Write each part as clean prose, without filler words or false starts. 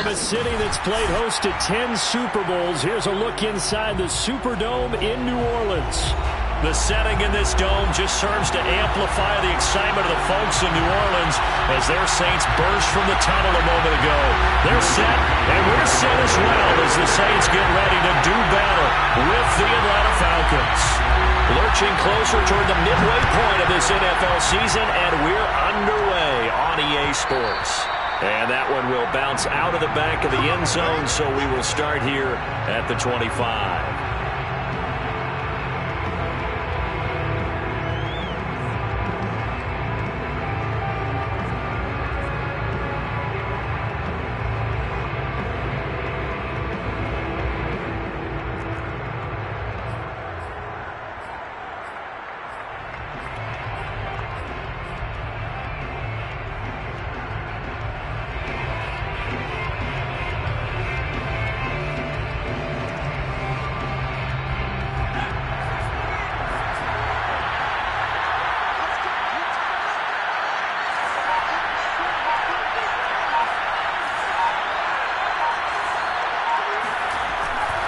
From a city that's played host to 10 Super Bowls, here's a look inside the Superdome in New Orleans. The setting in this dome just serves to amplify the excitement of the folks in New Orleans as their Saints burst from the tunnel a moment ago. They're set, and we're set as well as the Saints get ready to do battle with the Atlanta Falcons. Lurching closer toward the midway point of this NFL season, and we're underway on EA Sports. And that one will bounce out of the back of the end zone, so we will start here at the 25.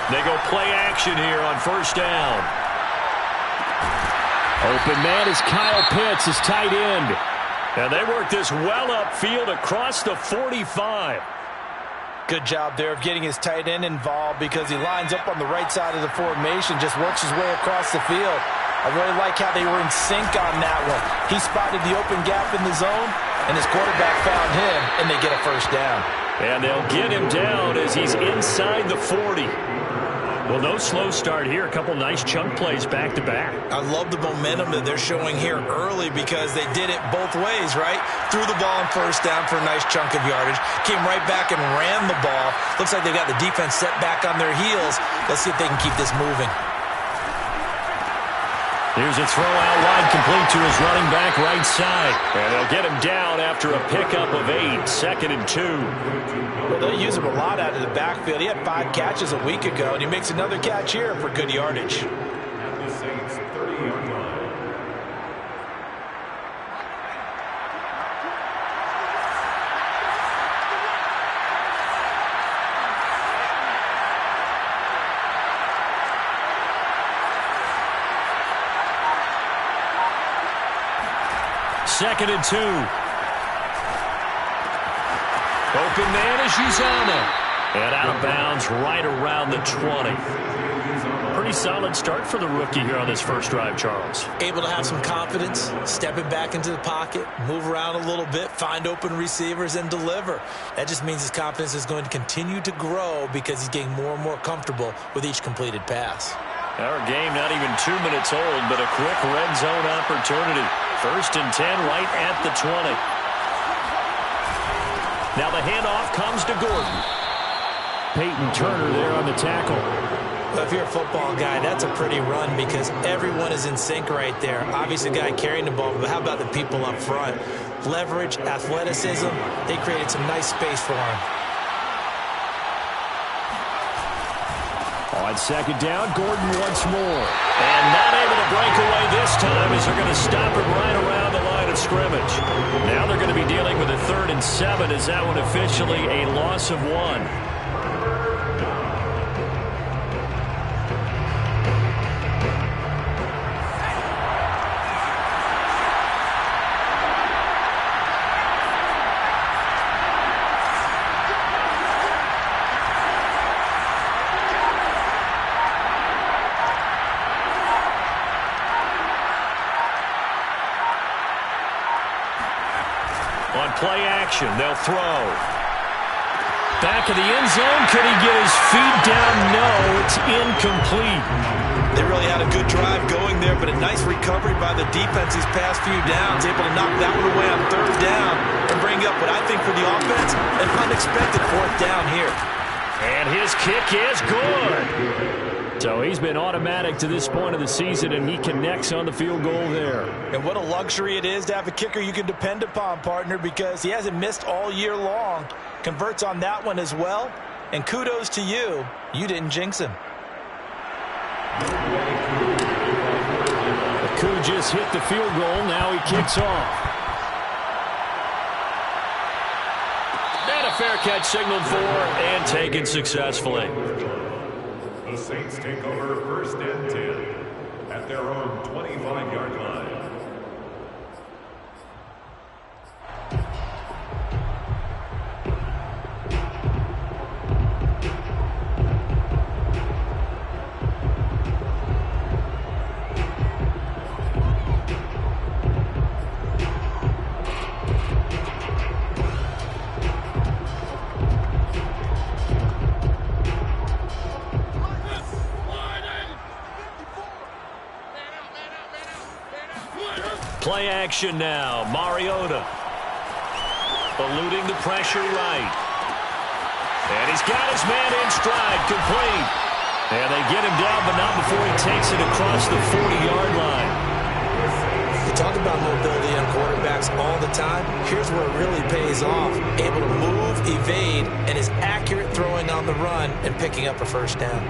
They go play action here on first down. Open man is Kyle Pitts, his tight end. And they work this well upfield across the 45. Good job there of getting his tight end involved because he lines up on the right side of the formation, just works his way across the field. I really like how they were in sync on that one. He spotted the open gap in the zone, and his quarterback found him, and they get a first down. And they'll get him down as he's inside the 40. Well, no slow start here. A couple nice chunk plays back-to-back. I love the momentum that they're showing here early because they did it both ways, right? Threw the ball on first down for a nice chunk of yardage. Came right back and ran the ball. Looks like they got the defense set back on their heels. Let's see if they can keep this moving. Here's a throw out wide, complete to his running back right side. And they'll get him down after a pickup of 8, 2nd and 2. Well, they'll use him a lot out of the backfield. He had 5 catches a week ago, and he makes another catch here for good yardage. Second and 2. Open man is Uzama. And out of bounds right around the 20. Pretty solid start for the rookie here on this first drive, Charles. Able to have some confidence, stepping back into the pocket, move around a little bit, find open receivers, and deliver. That just means his confidence is going to continue to grow because he's getting more and more comfortable with each completed pass. Our game not even 2 minutes old, but a quick red zone opportunity. First and 10 right at the 20. Now the handoff comes to Gordon. Peyton Turner there on the tackle. Well, if you're a football guy, that's a pretty run because everyone is in sync right there. Obviously, the guy carrying the ball, but how about the people up front? Leverage, athleticism, they created some nice space for him. On second down, Gordon once more. And not able to break away this time as they're going to stop it right around the line of scrimmage. Now they're going to be dealing with a 3rd and 7 as that one officially a loss of 1. On play action, they'll throw. Back of the end zone. Could he get his feet down? No, it's incomplete. They really had a good drive going there, but a nice recovery by the defense these past few downs. Able to knock that one away on 3rd down and bring up what I think for the offense, an unexpected 4th down here. And his kick is good. So he's been automatic to this point of the season, and he connects on the field goal there. And what a luxury it is to have a kicker you can depend upon, partner, because he hasn't missed all year long. Converts on that one as well. And kudos to you. You didn't jinx him. The Coup just hit the field goal. Now he kicks off. And a fair catch signaled for and taken successfully. The Saints take over 1st and 10 at their own 25-yard line. Play action now. Mariota eluding the pressure right. And he's got his man in stride, complete. And they get him down, but not before he takes it across the 40-yard line. We talk about mobility on quarterbacks all the time. Here's where it really pays off. Able to move, evade, and is accurate throwing on the run and picking up a first down.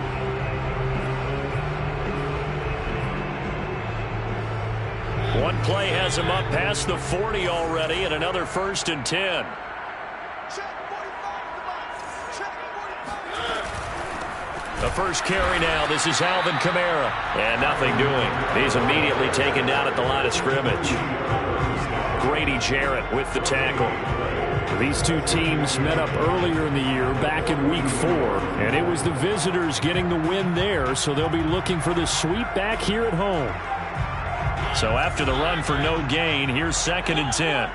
One play has him up past the 40 already, and another 1st and 10. The first carry now. This is Alvin Kamara. And nothing doing. He's immediately taken down at the line of scrimmage. Grady Jarrett with the tackle. These two teams met up earlier in the year, back in Week 4, and it was the visitors getting the win there, so they'll be looking for the sweep back here at home. So after the run for no gain, here's 2nd and 10.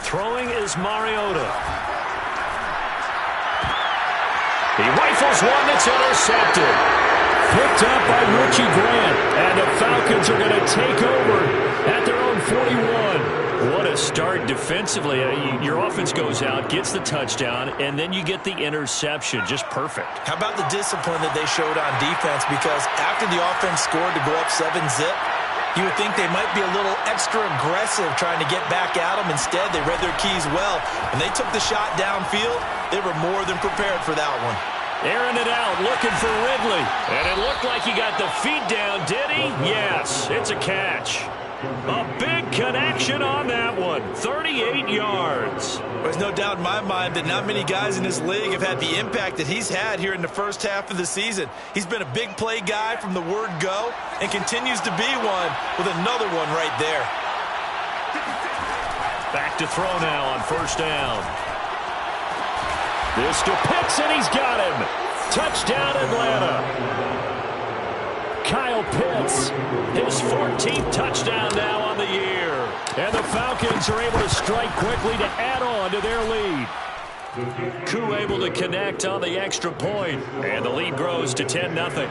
Throwing is Mariota. He rifles one that's intercepted. Picked up by Richie Grant, and the Falcons are going to take over at their own 41. What a start defensively. Your offense goes out, gets the touchdown, and then you get the interception. Just perfect. How about the discipline that they showed on defense? Because after the offense scored to go up 7-zip, you would think they might be a little extra aggressive trying to get back at them. Instead, they read their keys well. When they took the shot downfield, they were more than prepared for that one. Airing it out, looking for Ridley. And it looked like he got the feet down, did he? Yes, it's a catch. A big connection on that one. 38 yards. There's no doubt in my mind that not many guys in this league have had the impact that he's had here in the first half of the season. He's been a big play guy from the word go and continues to be one with another one right there. Back to throw now on 1st down. This to Pitts, and he's got him. Touchdown, Atlanta. Kyle Pitts, his 14th touchdown now on the year. And the Falcons are able to strike quickly to add on to their lead. Koo able to connect on the extra point, and the lead grows to 10-0.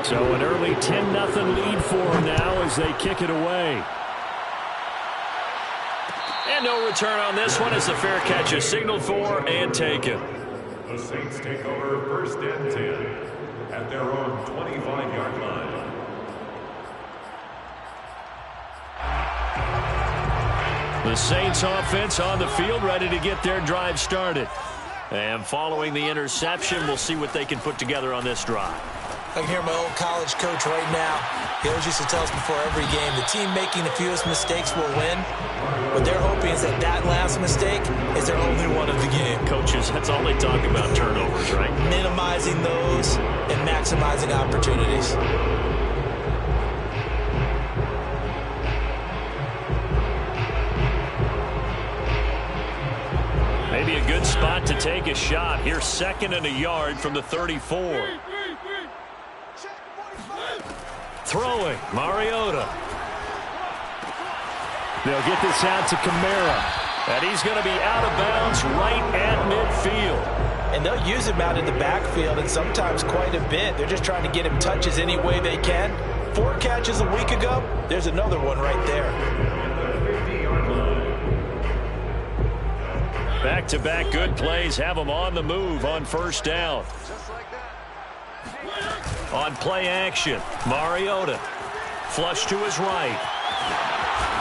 So an early 10-0 lead for them now as they kick it away. And no return on this one as the fair catch is signaled for and taken. The Saints take over 1st and 10 at their own 25-yard line. The Saints offense on the field, ready to get their drive started. And following the interception, we'll see what they can put together on this drive. I can hear my old college coach right now. He always used to tell us before every game, the team making the fewest mistakes will win. What they're hoping is that that last mistake is their only one of the game. Coaches, that's all they talk about, turnovers, right? Minimizing those and maximizing opportunities. Maybe a good spot to take a shot. Here's 2nd and a yard from the 34. Throwing, Mariota. They'll get this out to Kamara. And he's going to be out of bounds right at midfield. And they'll use him out in the backfield and sometimes quite a bit. They're just trying to get him touches any way they can. 4 catches a week ago. There's another one right there. Back-to-back good plays have them on the move on 1st down. On play action, Mariota. Flush to his right.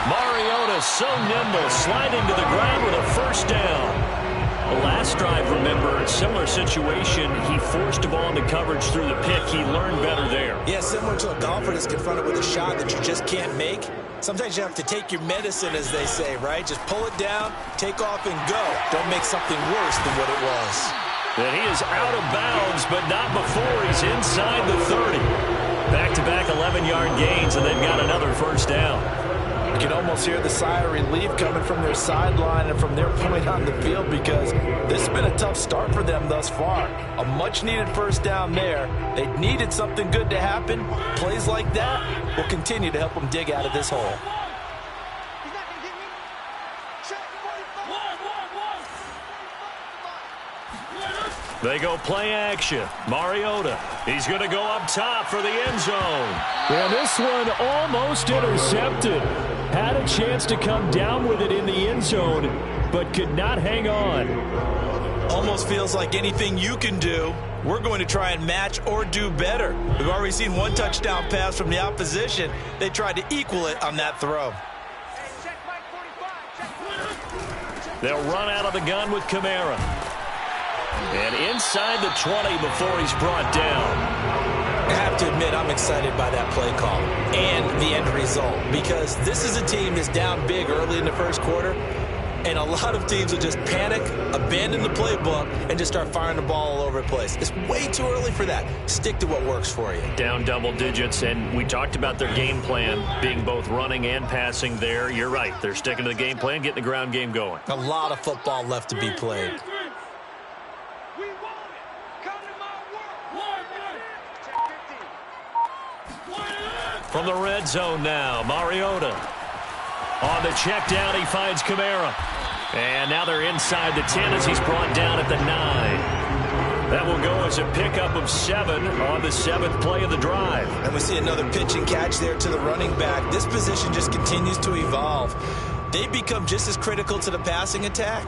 Mariota so nimble, sliding to the ground with a 1st down. The last drive, remember, similar situation. He forced a ball into coverage through the pick. He learned better there. Yeah, similar to a golfer that's confronted with a shot that you just can't make. Sometimes you have to take your medicine, as they say, right? Just pull it down, take off, and go. Don't make something worse than what it was. And he is out of bounds, but not before he's inside the 30. Back-to-back 11-yard gains, and they've got another first down. You can almost hear the sigh of relief coming from their sideline and from their point on the field, because this has been a tough start for them thus far. A much-needed first down there. They needed something good to happen. Plays like that will continue to help them dig out of this hole. They go play action. Mariota. He's going to go up top for the end zone. And this one almost intercepted. Had a chance to come down with it in the end zone, but could not hang on. Almost feels like anything you can do, we're going to try and match or do better. We've already seen one touchdown pass from the opposition. They tried to equal it on that throw. They'll run out of the gun with Kamara. And inside the 20 before he's brought down. I have to admit, I'm excited by that play call and the end result, because this is a team that's down big early in the first quarter, and a lot of teams will just panic, abandon the playbook, and just start firing the ball all over the place. It's way too early for that. Stick to what works for you. Down double digits, and we talked about their game plan being both running and passing there. You're right. They're sticking to the game plan, getting the ground game going. A lot of football left to be played. From the red zone now, Mariota. On the check down, he finds Kamara. And now they're inside the 10 as he's brought down at the 9. That will go as a pickup of 7 on the 7th play of the drive. And we see another pitch and catch there to the running back. This position just continues to evolve. They become just as critical to the passing attack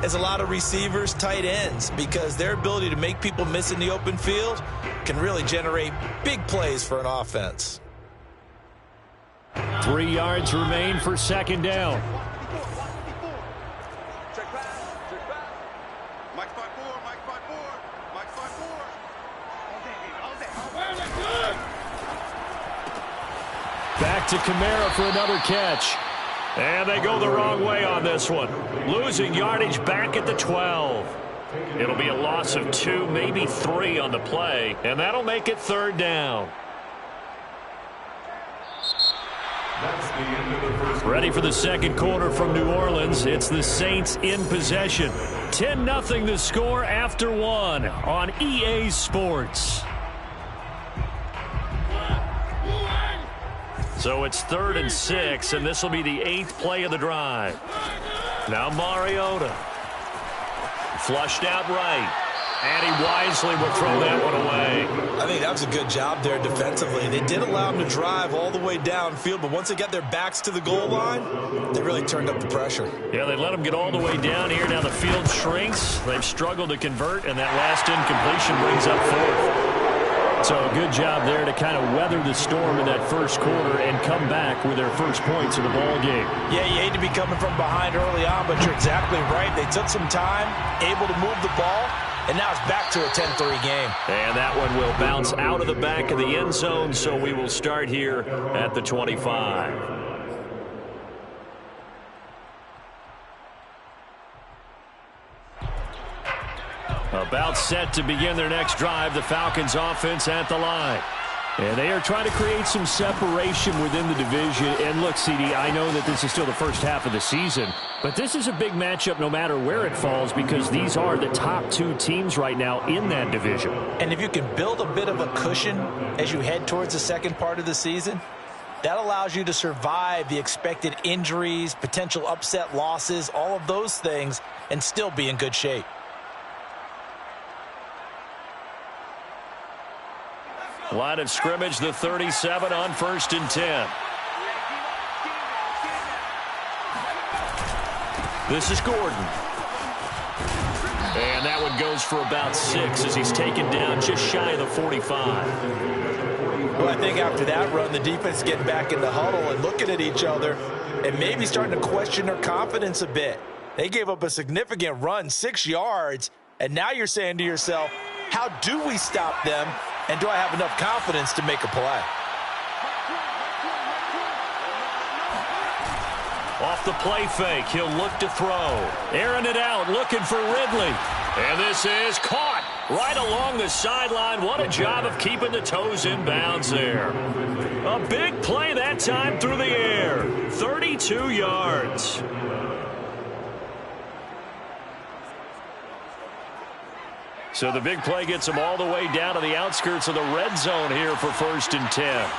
as a lot of receivers, tight ends, because their ability to make people miss in the open field can really generate big plays for an offense. 3 yards remain for second down. Back to Kamara for another catch. And they go the wrong way on this one. Losing yardage back at the 12. It'll be a loss of 2, maybe 3 on the play, and that'll make it third down. Ready for the second quarter from New Orleans. It's the Saints in possession. 10-0 the score after 1 on EA Sports. So it's 3rd and 6, and this will be the 8th play of the drive. Now Mariota. Flushed out right. And he wisely will throw that one away. I think that was a good job there defensively. They did allow him to drive all the way downfield, but once they got their backs to the goal line, they really turned up the pressure. Yeah, they let him get all the way down here. Now the field shrinks. They've struggled to convert, and that last incompletion brings up 4th. So a good job there to kind of weather the storm in that first quarter and come back with their first points of the ball game. Yeah, you hate to be coming from behind early on, but you're exactly right. They took some time, able to move the ball, and now it's back to a 10-3 game. And that one will bounce out of the back of the end zone, so we will start here at the 25. About set to begin their next drive, the Falcons offense at the line. And they are trying to create some separation within the division. And look, CD, I know that this is still the first half of the season, but this is a big matchup no matter where it falls, because these are the top 2 teams right now in that division. And if you can build a bit of a cushion as you head towards the second part of the season, that allows you to survive the expected injuries, potential upset losses, all of those things, and still be in good shape. Line of scrimmage, the 37 on 1st and 10. This is Gordon. And that one goes for about 6 as he's taken down just shy of the 45. Well, I think after that run, the defense getting back in the huddle and looking at each other and maybe starting to question their confidence a bit. They gave up a significant run, 6 yards, and now you're saying to yourself, how do we stop them, and do I have enough confidence to make a play? Off the play fake, he'll look to throw. Airing it out, looking for Ridley. And this is caught right along the sideline. What a job of keeping the toes in bounds there. A big play that time through the air. 32 yards. So the big play gets them all the way down to the outskirts of the red zone here for 1st and 10.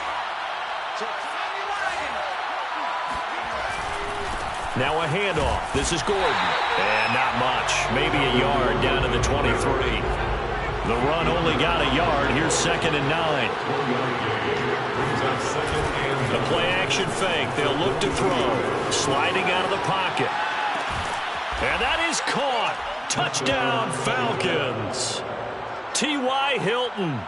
Now a handoff. This is Gordon. And not much. Maybe a yard down to the 23. The run only got a yard. Here's 2nd and 9. The play action fake. They'll look to throw. Sliding out of the pocket. And that is caught. Touchdown, Falcons. T.Y. Hilton.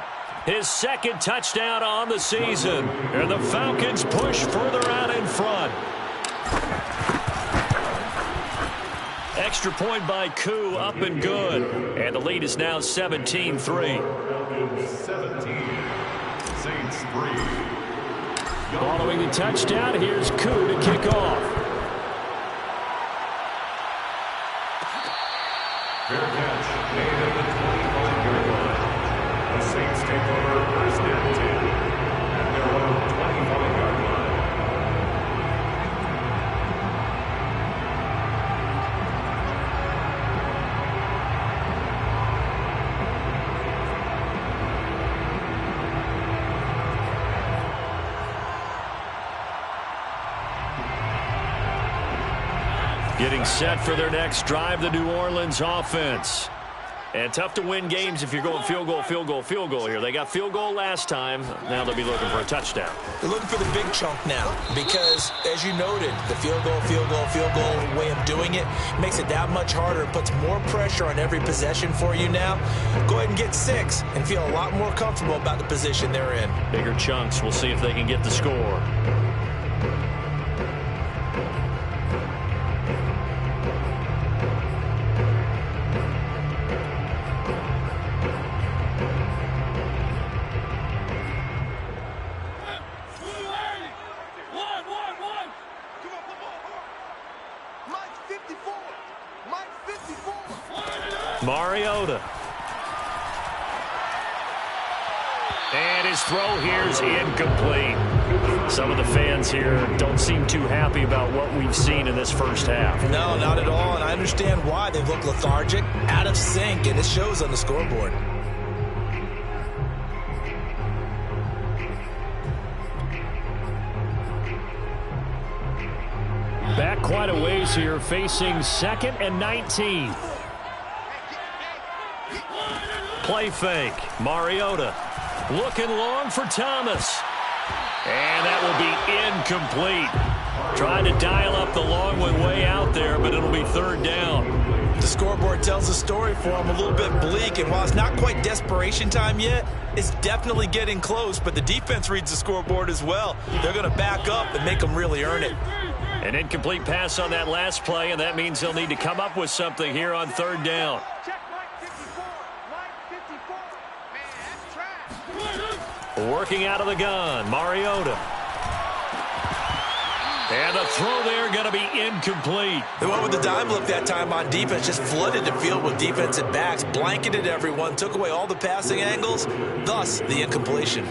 His 2nd touchdown on the season. And the Falcons push further out in front. Extra point by Koo, up and good. And the lead is now 17-3. 17. Saints 3. Following the touchdown, here's Koo to kick off. Fair catch made at the 25-yard line. The Saints take over 1st and 10 at their own 25-yard line. Getting set for their next drive, the New Orleans offense. And tough to win games if you're going field goal, field goal, field goal here. They got field goal last time. Now they'll be looking for a touchdown. They're looking for the big chunk now because, as you noted, the field goal way of doing it makes it that much harder. It puts more pressure on every possession for you now. Go ahead and get 6 and feel a lot more comfortable about the position they're in. Bigger chunks. We'll see if they can get the score. Mariota. And his throw here is incomplete. Some of the fans here don't seem too happy about what we've seen in this first half. No, not at all, and I understand why. They've looked lethargic, out of sync, and it shows on the scoreboard. Back quite a ways here, facing 2nd and 19. Play fake. Mariota looking long for Thomas. And that will be incomplete. Trying to dial up the long one way out there, but it'll be 3rd down. The scoreboard tells the story for him, a little bit bleak, and while it's not quite desperation time yet, it's definitely getting close, but the defense reads the scoreboard as well. They're going to back up and make them really earn it. An incomplete pass on that last play, and that means they'll need to come up with something here on 3rd down. Working out of the gun, Mariota. And the throw there going to be incomplete. They went with the dime look that time on defense, just flooded the field with defensive backs, blanketed everyone, took away all the passing angles, thus the incompletion.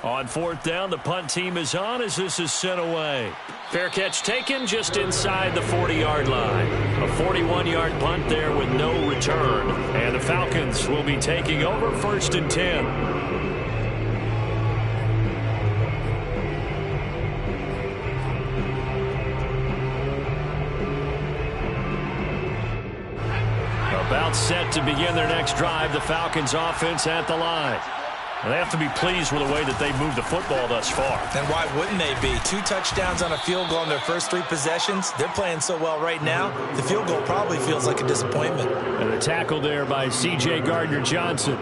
On 4th down, the punt team is on as this is sent away. Fair catch taken just inside the 40-yard line. A 41-yard punt there with no return. And the Falcons will be taking over 1st and 10. About set to begin their next drive, the Falcons offense at the line. They have to be pleased with the way that they've moved the football thus far. And why wouldn't they be? 2 touchdowns on a field goal in their first 3 possessions. They're playing so well right now, the field goal probably feels like a disappointment. And a tackle there by C.J. Gardner-Johnson.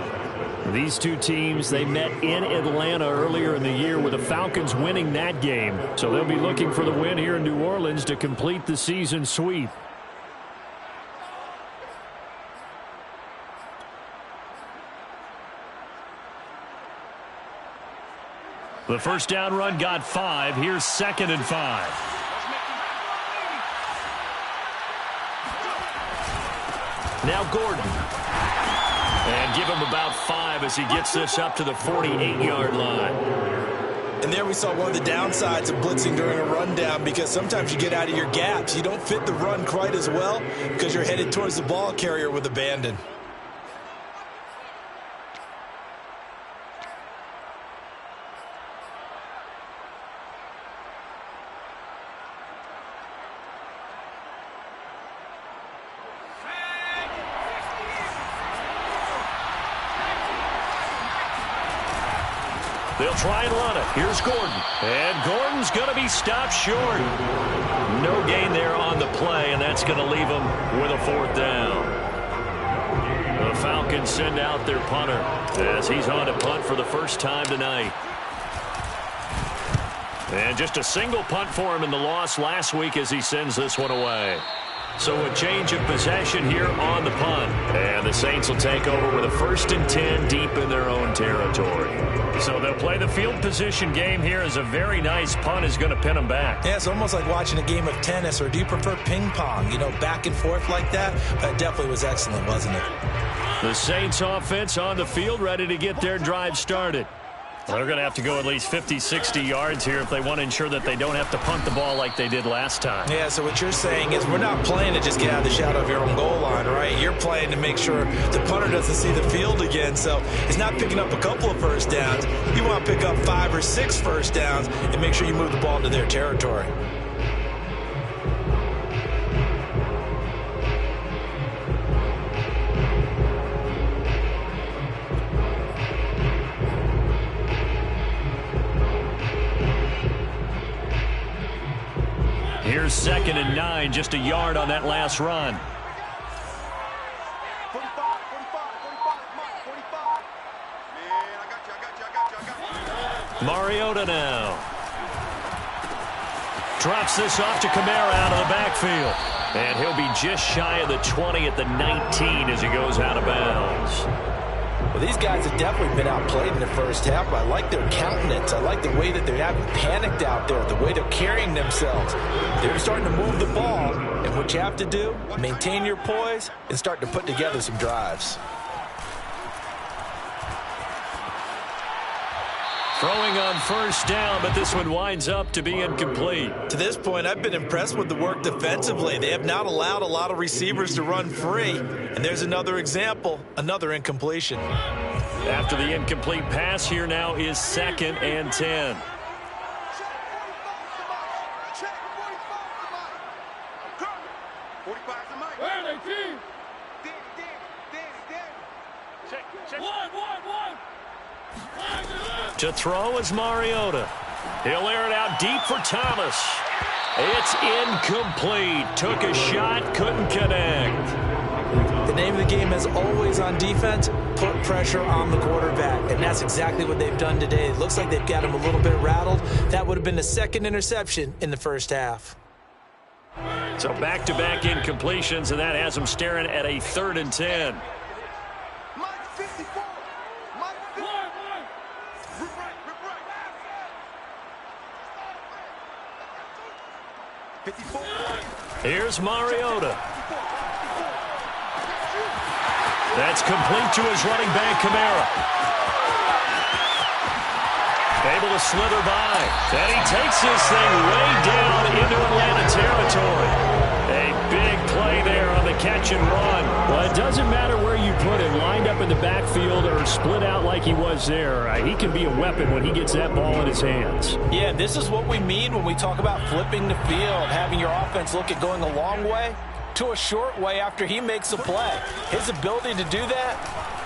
These two teams, they met in Atlanta earlier in the year with the Falcons winning that game. So they'll be looking for the win here in New Orleans to complete the season sweep. The first down run got 5. Here's 2nd and 5. Now Gordon. And give him about 5 as he gets this up to the 48-yard line. And there we saw one of the downsides of blitzing during a rundown, because sometimes you get out of your gaps. You don't fit the run quite as well because you're headed towards the ball carrier with abandon. They'll try and run it. Here's Gordon. And Gordon's going to be stopped short. No gain there on the play, and that's going to leave him with a 4th down. The Falcons send out their punter as he's on to punt for the first time tonight. And just a single punt for him in the loss last week as he sends this one away. So a change of possession here on the punt. And the Saints will take over with a 1st and 10 deep in their own territory. So they'll play the field position game here as a very nice punt is going to pin them back. Yeah, it's almost like watching a game of tennis, or do you prefer ping pong? You know, back and forth like that? That definitely was excellent, wasn't it? The Saints offense on the field ready to get their drive started. They're going to have to go at least 50, 60 yards here if they want to ensure that they don't have to punt the ball like they did last time. Yeah, so what you're saying is we're not playing to just get out of the shadow of your own goal line, right? You're playing to make sure the punter doesn't see the field again. So it's not picking up a couple of first downs. You want to pick up 5 or 6 first downs and make sure you move the ball into their territory. Here's 2nd and 9, just a yard on that last run. Mariota now. Drops this off to Kamara out of the backfield. And he'll be just shy of the 20 at the 19 as he goes out of bounds. Well, these guys have definitely been outplayed in the first half, but I like their countenance. I like the way that they haven't panicked out there, the way they're carrying themselves. They're starting to move the ball, and what you have to do, maintain your poise and start to put together some drives. Throwing on first down, but this one winds up to be incomplete. To this point, I've been impressed with the work defensively. They have not allowed a lot of receivers to run free. And there's another example, another incompletion. After the incomplete pass, here now is 2nd and 10. To throw is Mariota. He'll air it out deep for Thomas. It's incomplete. Took a shot, couldn't connect. The name of the game is always on defense, put pressure on the quarterback. And that's exactly what they've done today. It looks like they've got him a little bit rattled. That would have been the 2nd interception in the first half. So back-to-back incompletions, and that has them staring at a 3rd and 10. Here's Mariota. That's complete to his running back, Kamara. Able to slither by. And he takes this thing way down into Atlanta territory. A big play there on the catch and run. Well, it doesn't matter where you put him, lined up in the backfield or split out like he was there. He can be a weapon when he gets that ball in his hands. Yeah, this is what we mean when we talk about flipping the field, having your offense look at going a long way to a short way after he makes a play. His ability to do that,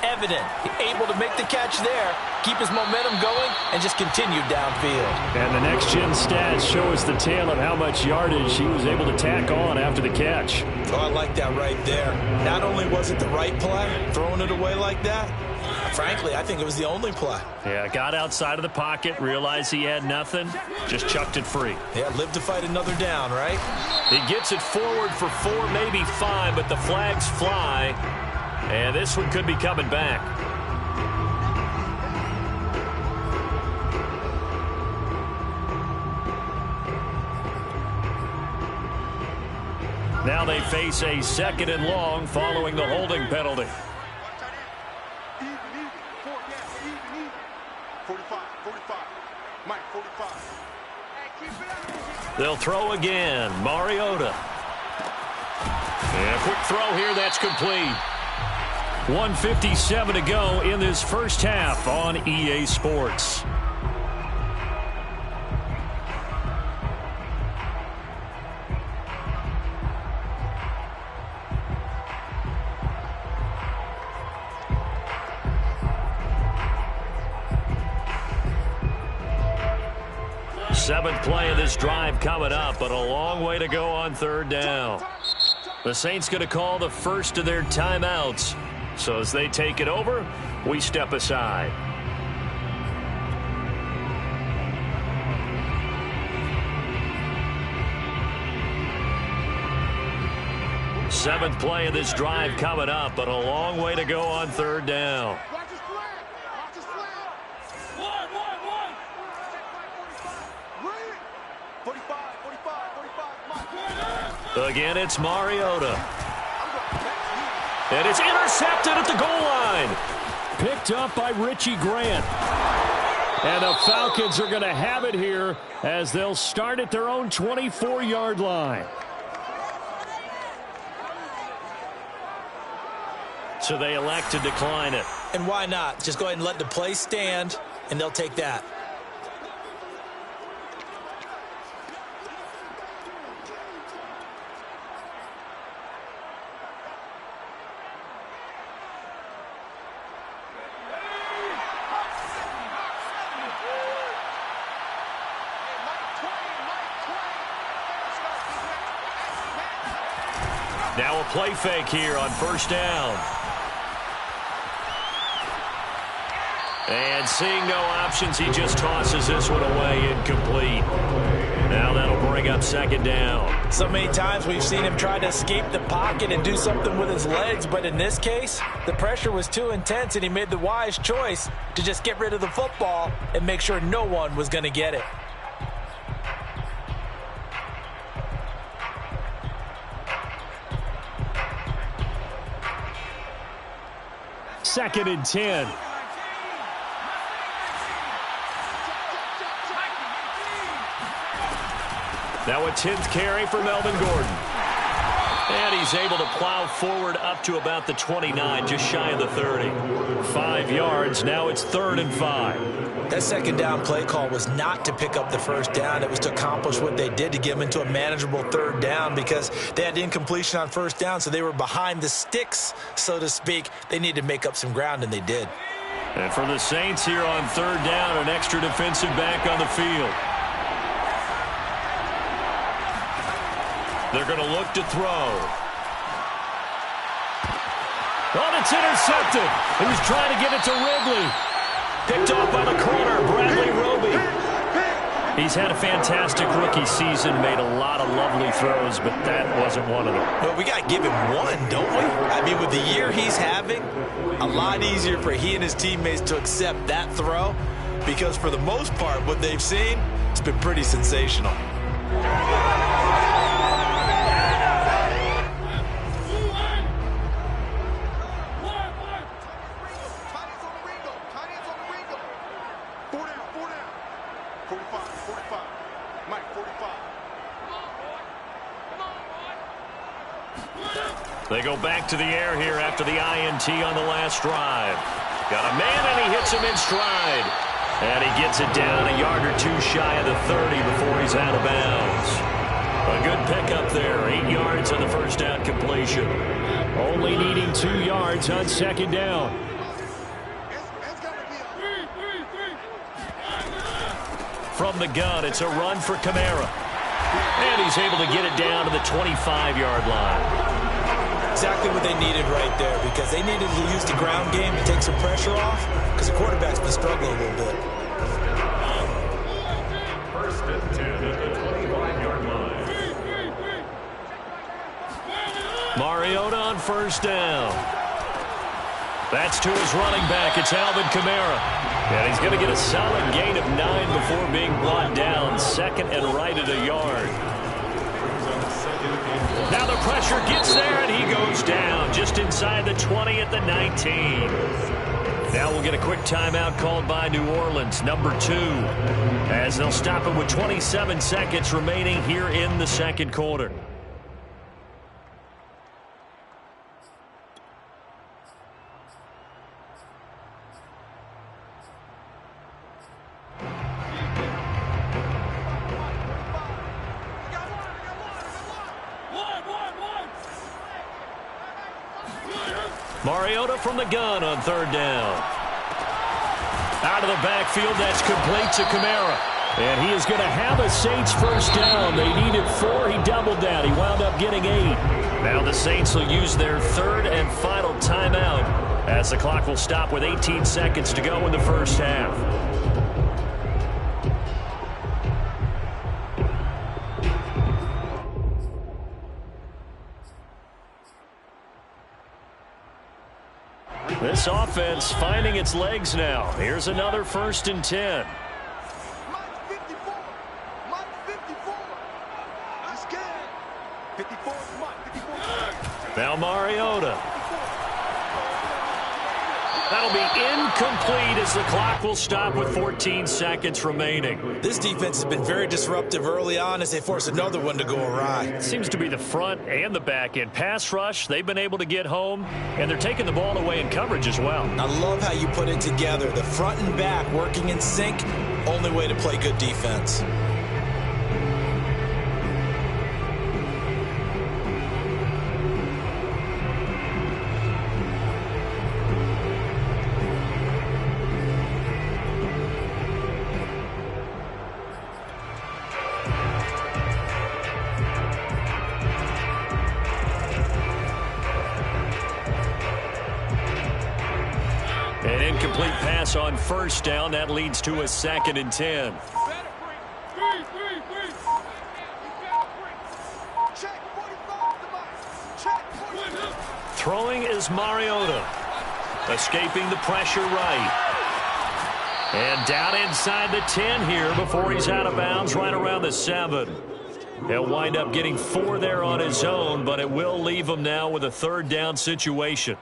evident. Able to make the catch there, keep his momentum going, and just continue downfield. And the next-gen stats show us the tale of how much yardage he was able to tack on after the catch. Oh, I like that right there. Not only was it the right play, throwing it away like that, Frankly, I think it was the only play. Yeah, got outside of the pocket, realized he had nothing, just chucked it free. Yeah, live to fight another down, right? He gets it forward for 4, maybe 5, but the flags fly, and this one could be coming back. Now they face a 2nd and long following the holding penalty. 45. Mike, 45. They'll throw again. Mariota. And a quick throw here. That's complete. 1:57 to go in this first half on EA Sports. Seventh play of this drive coming up, but a long way to go on 3rd down. The Saints going to call the first of their timeouts. So as they take it over, we step aside. Seventh play of this drive coming up, but a long way to go on 3rd down. Again, it's Mariota. And it's intercepted at the goal line. Picked up by Richie Grant. And the Falcons are going to have it here as they'll start at their own 24-yard line. So they elect to decline it. And why not? Just go ahead and let the play stand, and they'll take that. Now a play fake here on 1st down. And seeing no options, he just tosses this one away, incomplete. Now that'll bring up 2nd down. So many times we've seen him try to escape the pocket and do something with his legs, but in this case, the pressure was too intense and he made the wise choice to just get rid of the football and make sure no one was going to get it. Second and 10. Now a 10th carry for Melvin Gordon. And he's able to plow forward up to about the 29, just shy of the 30. 5 yards, now it's 3rd and 5. That 2nd down play call was not to pick up the 1st down. It was to accomplish what they did to get them into a manageable 3rd down because they had incompletion on 1st down, so they were behind the sticks, so to speak. They needed to make up some ground, and they did. And for the Saints here on 3rd down, an extra defensive back on the field. They're going to look to throw. Oh, it's intercepted. He was trying to get it to Ridley. Picked off by the corner, Bradley Roby. He's had a fantastic rookie season, made a lot of lovely throws, but that wasn't one of them. Well, we got to give him one, don't we? I mean, with the year he's having, a lot easier for he and his teammates to accept that throw because for the most part, what they've seen, it's been pretty sensational. They go back to the air here after the INT on the last drive. Got a man, and he hits him in stride. And he gets it down a yard or 2 shy of the 30 before he's out of bounds. A good pickup there. 8 yards on the 1st down completion. Only needing 2 yards on 2nd down. From the gun, it's a run for Kamara. And he's able to get it down to the 25-yard line. Exactly what they needed right there, because they needed to use the ground game to take some pressure off, because the quarterback's been struggling a little bit. First and 10 at the 25-yard line. Mariota on first down. That's to his running back. It's Alvin Kamara. And he's going to get a solid gain of 9 before being brought down. Second and right at a yard. Now the pressure gets there, and he goes down just inside the 20 at the 19. Now we'll get a quick timeout called by New Orleans, number 2, as they'll stop it with 27 seconds remaining here in the second quarter. Mariota from the gun on third down. Out of the backfield, that's complete to Kamara. And he is going to have a Saints first down. They needed 4. He doubled down. He wound up getting 8. Now the Saints will use their third and final timeout as the clock will stop with 18 seconds to go in the first half. This offense finding its legs now. Here's another first and 10. Now Mariota. That'll be incomplete as the clock will stop with 14 seconds remaining. This defense has been very disruptive early on as they force another one to go awry. It seems to be the front and the back end. Pass rush, they've been able to get home, and they're taking the ball away in coverage as well. I love how you put it together. The front and back working in sync, only way to play good defense. An incomplete pass on first down. That leads to a second and 10. Throwing is Mariota. Escaping the pressure right. And down inside the 10 here before he's out of bounds right around the 7. He'll wind up getting 4 there on his own, but it will leave him now with a third down situation.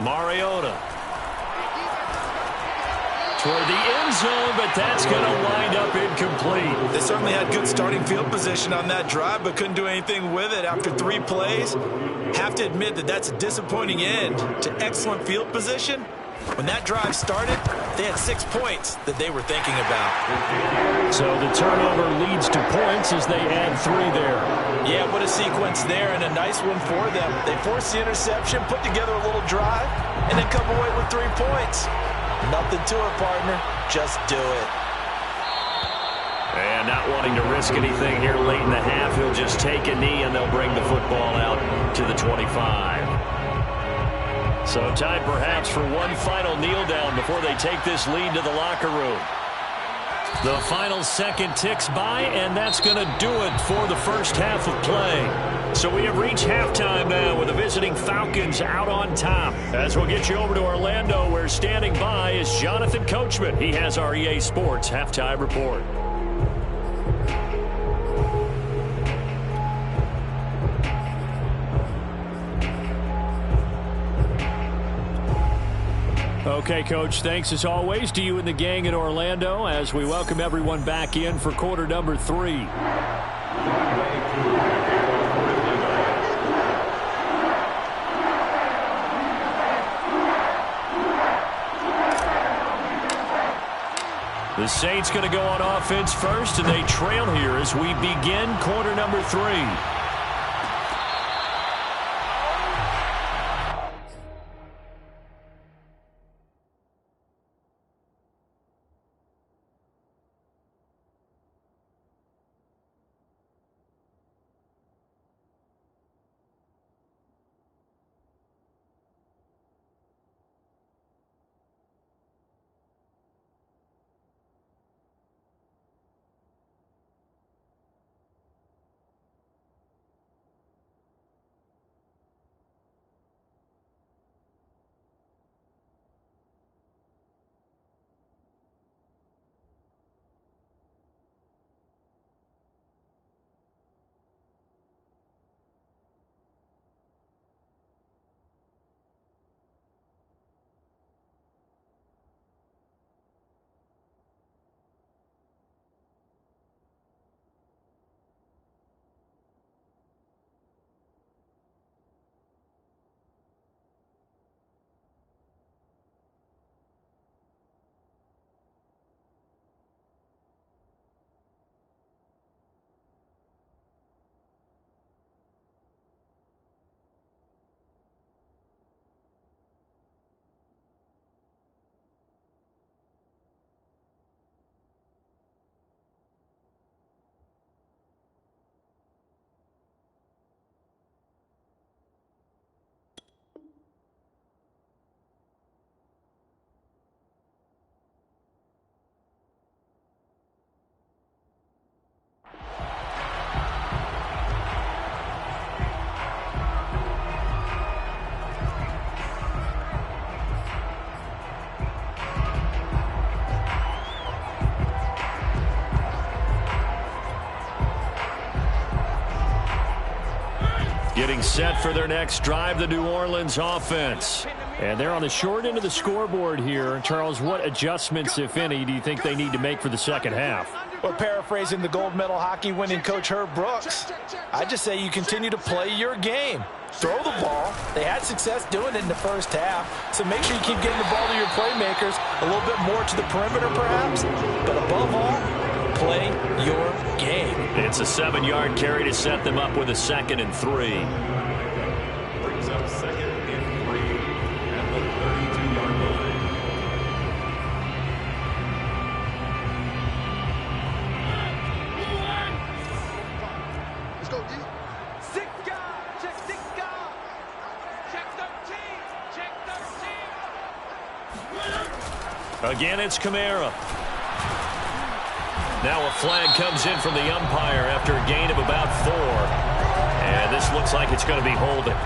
Mariota toward the end zone, but that's going to wind up incomplete. They certainly had good starting field position on that drive, but couldn't do anything with it after 3 plays. Have to admit that that's a disappointing end to excellent field position. When that drive started, they had 6 points that they were thinking about. So the turnover leads to points as they add 3 there. Yeah, what a sequence there, and a nice one for them. They forced the interception, put together a little drive, and then come away with 3 points. Nothing to it, partner. Just do it. And not wanting to risk anything here late in the half, he'll just take a knee, and they'll bring the football out to the 25. So time perhaps for one final kneel down before they take this lead to the locker room. The final second ticks by, and that's going to do it for the first half of play. So we have reached halftime now with the visiting Falcons out on top. As we'll get you over to Orlando, where standing by is Jonathan Coachman. He has our EA Sports halftime report. Okay, Coach, thanks as always to you and the gang in Orlando as we welcome everyone back in for quarter number 3. The Saints going to go on offense first, and they trail here as we begin quarter number 3. Getting set for their next drive, the New Orleans offense. And they're on the short end of the scoreboard here. Charles, what adjustments, if any, do you think they need to make for the second half? Well, paraphrasing the gold medal hockey winning coach Herb Brooks, I just say you continue to play your game. Throw the ball. They had success doing it in the first half, so make sure you keep getting the ball to your playmakers, a little bit more to the perimeter perhaps, but above all, play your game. It's a 7-yard carry to set them up with a 2nd and 3. Brings up 2nd and 3 at the 32-yard line. Let's go, D. 6 guard. Check 6 guard. Check 13. Check 13. Again, it's Kamara. Now a flag comes in from the umpire after a gain of about 4. And this looks like it's going to be holding.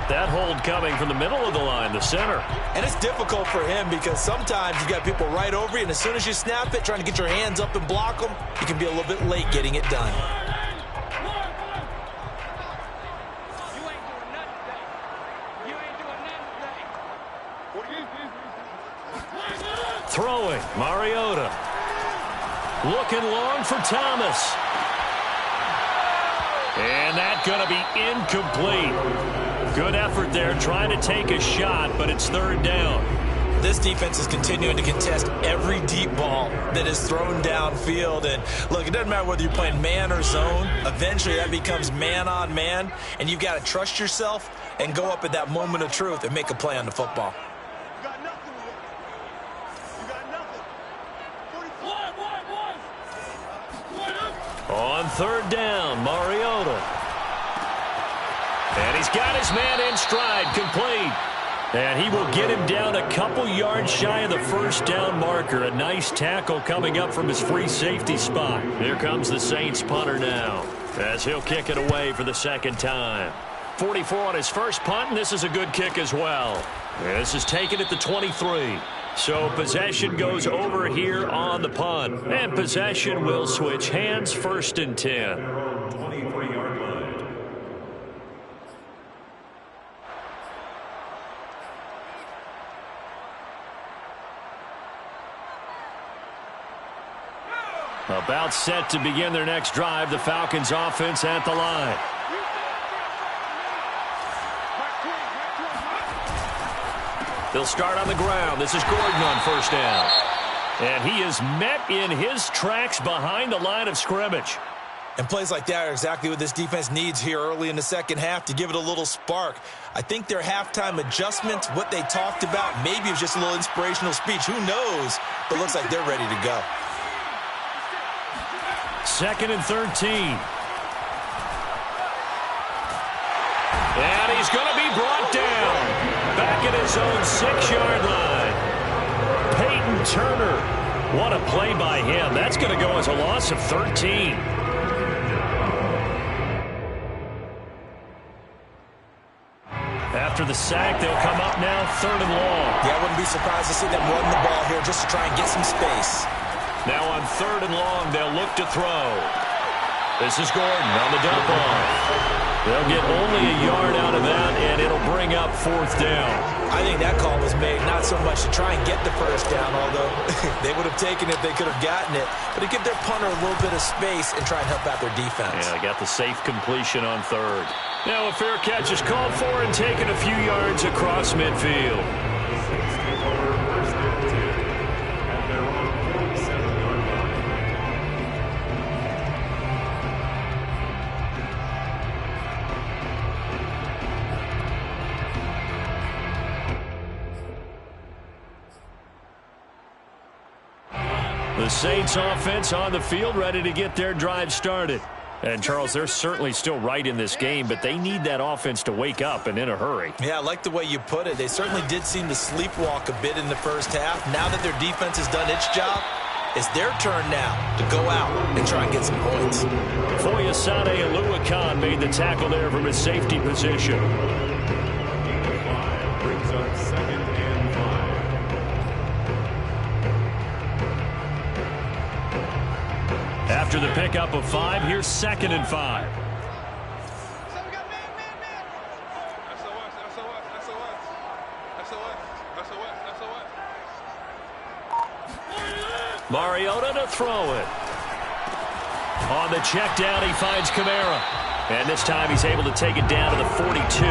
That hold coming from the middle of the line, the center. And it's difficult for him because sometimes you got people right over you, and as soon as you snap it, trying to get your hands up and block them, you can be a little bit late getting it done. Throwing, Mariota. Looking long for Thomas. And that's going to be incomplete. Good effort there trying to take a shot, but it's 3rd down. This defense is continuing to contest every deep ball that is thrown downfield. And look, it doesn't matter whether you're playing man or zone. Eventually that becomes man on man, and you've got to trust yourself and go up at that moment of truth and make a play on the football. On 3rd down, Mariota. And he's got his man in stride, complete. And he will get him down a couple yards shy of the 1st down marker. A nice tackle coming up from his free safety spot. Here comes the Saints punter now, as he'll kick it away for the 2nd time. 44 on his first punt, and this is a good kick as well. And this is taken at the 23. So possession goes over here on the punt. And possession will switch hands, 1st and 10. 23-yard line. About set to begin their next drive, the Falcons offense at the line. They'll start on the ground. This is Gordon on 1st down. And he is met in his tracks behind the line of scrimmage. And plays like that are exactly what this defense needs here early in the second half to give it a little spark. I think their halftime adjustments, what they talked about, maybe it was just a little inspirational speech. Who knows? But it looks like they're ready to go. 2nd and 13. And he's going to be brought down. Back at his own 6-yard line. Peyton Turner. What a play by him. That's going to go as a loss of 13. After the sack, they'll come up now 3rd and long. Yeah, I wouldn't be surprised to see them run the ball here just to try and get some space. Now on 3rd and long, they'll look to throw. This is Gordon on the dump off. They'll get only a yard out of that, and it'll bring up 4th down. I think that call was made not so much to try and get the first down, although they would have taken it if they could have gotten it, but to give their punter a little bit of space and try and help out their defense. Yeah, they got the safe completion on 3rd. Now a fair catch is called for and taken a few yards across midfield. The Saints offense on the field, ready to get their drive started. And, Charles, they're certainly still right in this game, but they need that offense to wake up and in a hurry. Yeah, I like the way you put it. They certainly did seem to sleepwalk a bit in the first half. Now that their defense has done its job, it's their turn now to go out and try and get some points. Foyesade Aluakan made the tackle there from his safety position. Brings up 2nd and 5. After the pickup of 5, here's 2nd and 5. Mariota to throw it. On the check down, he finds Kamara. And this time he's able to take it down to the 42.